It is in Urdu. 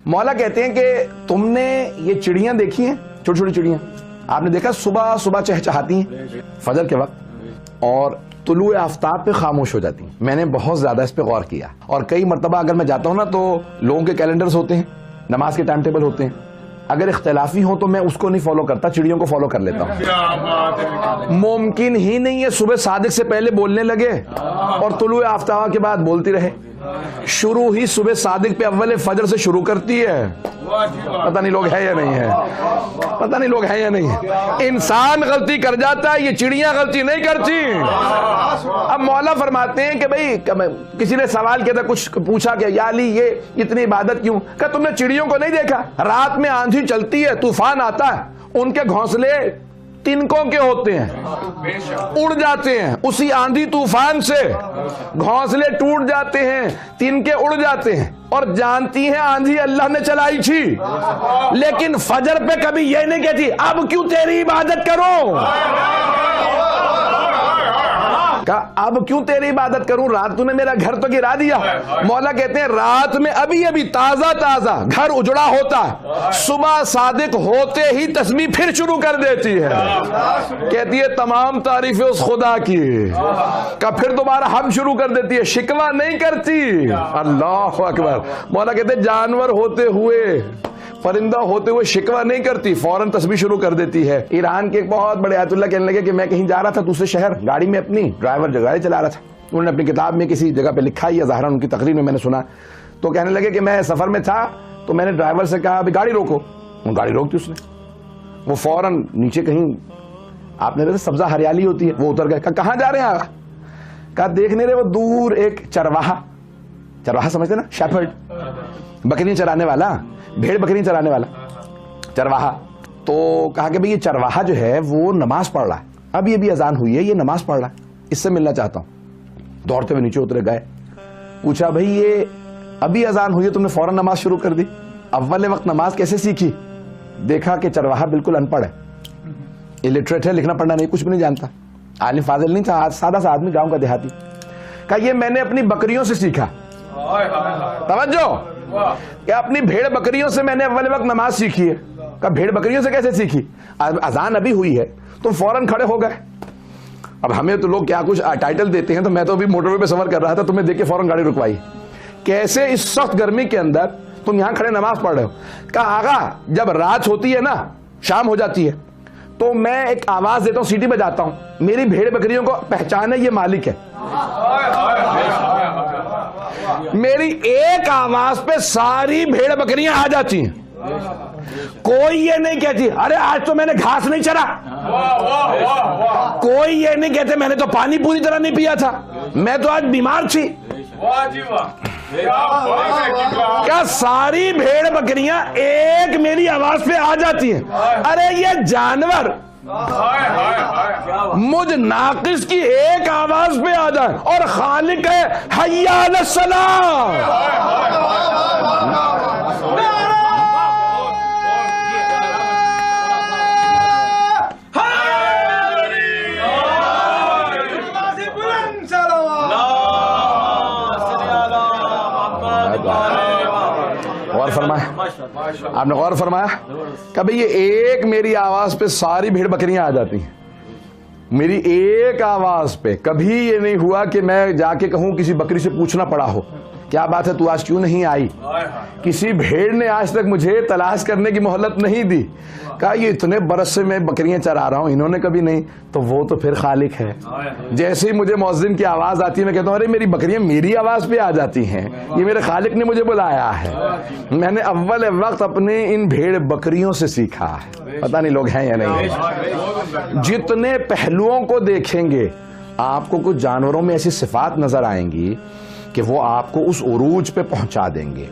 مولا کہتے ہیں کہ تم نے یہ چڑیاں دیکھی ہیں، چھوٹی چھوٹی چڑیاں، آپ نے دیکھا صبح صبح چہچہاتی ہیں فجر کے وقت اور طلوع آفتاب پہ خاموش ہو جاتی ہیں. میں نے بہت زیادہ اس پہ غور کیا اور کئی مرتبہ اگر میں جاتا ہوں نا تو لوگوں کے کیلنڈرز ہوتے ہیں، نماز کے ٹائم ٹیبل ہوتے ہیں، اگر اختلافی ہوں تو میں اس کو نہیں فالو کرتا، چڑیوں کو فالو کر لیتا ہوں. ممکن ہی نہیں ہے صبح صادق سے پہلے بولنے لگے اور طلوع آفتاب کے بعد بولتی رہے. شروع ہی صبح صادق پہ اول فجر سے شروع کرتی ہے. پتہ نہیں لوگ ہے یا نہیں ہے، پتہ نہیں لوگ ہیں یا نہیں ہے. انسان غلطی کر جاتا ہے، یہ چڑیاں غلطی نہیں کرتی. اب مولا فرماتے ہیں کہ بھئی کسی نے سوال کیا تھا، کچھ پوچھا کہ یا علی یہ اتنی عبادت کیوں؟ کہ تم نے چڑیوں کو نہیں دیکھا؟ رات میں آندھی چلتی ہے، طوفان آتا ہے، ان کے گھونسلے تنکوں کے ہوتے ہیں، اڑ جاتے ہیں. اسی آندھی طوفان سے گھونسلے ٹوٹ جاتے ہیں، تنکے اڑ جاتے ہیں اور جانتی ہیں آندھی اللہ نے چلائی تھی، لیکن فجر پہ کبھی یہ نہیں کہتی اب کیوں تیری عبادت کروں، اب کیوں تیری عبادت کروں، رات تو نے میرا گھر تو گرا دیا. مولا کہتے ہیں رات میں ابھی تازہ تازہ گھر اجڑا ہوتا ہے، صبح صادق ہوتے ہی تسبیح پھر شروع کر دیتی ہے. کہتی ہے تمام تعریفیں اس خدا کی، کہ پھر دوبارہ ہم شروع کر دیتی ہے، شکوہ نہیں کرتی. اللہ اکبر. مولا کہتے ہیں جانور ہوتے ہوئے، پرندہ ہوتے ہوئے شکوہ نہیں کرتی، فوراً تسبیح شروع کر دیتی ہے. ایران کے ایک بہت بڑے آیت اللہ کہنے لگے کہ میں کہیں جا رہا تھا دوسرے شہر، گاڑی میں اپنی، ڈرائیور گاڑی چلا رہا تھا، انہوں نے اپنی کتاب میں کسی جگہ پہ لکھا ہی، یا ظاہراً ان کی تقریر میں نے سنا، تو کہنے لگے کہ میں سفر میں تھا تو میں نے ڈرائیور سے کہا ابھی گاڑی روکو، وہ گاڑی روک دی اس نے، وہ فوراً نیچے کہیں آپ نے سبزہ ہریالی ہوتی ہے وہ اتر گئے. کہاں جا رہے ہیں آگا؟ کہا دیکھنے رہے وہ دور ایک چرواہا سمجھتے نا، شیپرڈ، بکریاں چرانے والا، بھیڑ بکریاں چرانے والا چرواہا. تو کہا کہ بھئی یہ چرواہا جو ہے وہ نماز پڑھ رہا ہے، اب یہ بھی اذان ہوئی ہے، یہ نماز پڑھ رہا ہے، اس سے ملنا چاہتا ہوں. دوڑتے ہوئے نیچے اترے گئے، پوچھا بھئی یہ ابھی اذان ہوئی ہے تم نے فوراً نماز شروع کر دی، اول وقت نماز کیسے سیکھی؟ دیکھا کہ چرواہا بالکل ان پڑھ ہے، الٹریٹ ہے، لکھنا پڑھنا نہیں، کچھ بھی نہیں جانتا، عالم فاضل نہیں تھا، سادہ سا آدمی گاؤں کا دیہاتی. کہا یہ میں نے اپنی بکریوں سے سیکھا. توجہ، کہ اپنی بھیڑ بکریوں سے میں نے اول وقت نماز سیکھی ہے. کہا بھیڑ بکریوں سے کیسے سیکھی؟ اذان ابھی ہوئی ہے تو فوراً کھڑے ہو گئے. اب ہمیں تو لوگ کیا کچھ ٹائٹل دیتے ہیں، تو میں تو ابھی موٹر وے پہ سفر کر رہا تھا، تمہیں دیکھ کے فوراً گاڑی رکوائی. کیسے اس سخت گرمی کے اندر تم یہاں کھڑے نماز پڑھ رہے ہو؟ کہا آغا جب رات ہوتی ہے نا، شام ہو جاتی ہے تو میں ایک آواز دیتا ہوں، سیٹی بجاتا ہوں، میری بھیڑ بکریوں کو پہچانے یہ مالک ہے، میری ایک آواز پہ ساری بھیڑ بکریاں آ جاتی ہیں. کوئی یہ نہیں کہتی ارے آج تو میں نے گھاس نہیں چرا، کوئی یہ نہیں کہتے میں نے تو پانی پوری طرح نہیں پیا تھا، میں تو آج بیمار تھی. کیا ساری بھیڑ بکریاں ایک میری آواز پہ آ جاتی ہیں؟ ارے یہ جانور مجھ ناقص کی ایک آواز پہ آ جائے، اور خالق ہے حی علی الصلاۃ. غور فرمایا، آپ نے غور فرمایا کہ بھئی یہ ایک میری آواز پہ ساری بھیڑ بکریاں آ جاتی ہیں، میری ایک آواز پہ. کبھی یہ نہیں ہوا کہ میں جا کے کہوں کسی بکری سے پوچھنا پڑا ہو کیا بات ہے تو آج کیوں نہیں آئی. کسی بھیڑ نے آج تک مجھے تلاش کرنے کی مہلت نہیں دی. کہا یہ اتنے برس سے میں بکریاں چرا رہا ہوں، انہوں نے کبھی نہیں. تو وہ تو پھر خالق ہے. جیسے ہی مجھے مؤذن کی آواز آتی ہے میں کہتا ہوں ارے میری بکریاں میری آواز پہ آ جاتی ہیں، یہ میرے خالق نے مجھے بلایا ہے. میں نے اول وقت اپنے ان بھیڑ بکریوں سے سیکھا ہے. پتہ نہیں لوگ ہیں یا نہیں ہیں. جتنے پہلوؤں کو دیکھیں گے آپ کو کچھ جانوروں میں ایسی صفات نظر آئیں گی کہ وہ آپ کو اس عروج پہ پہنچا دیں گے.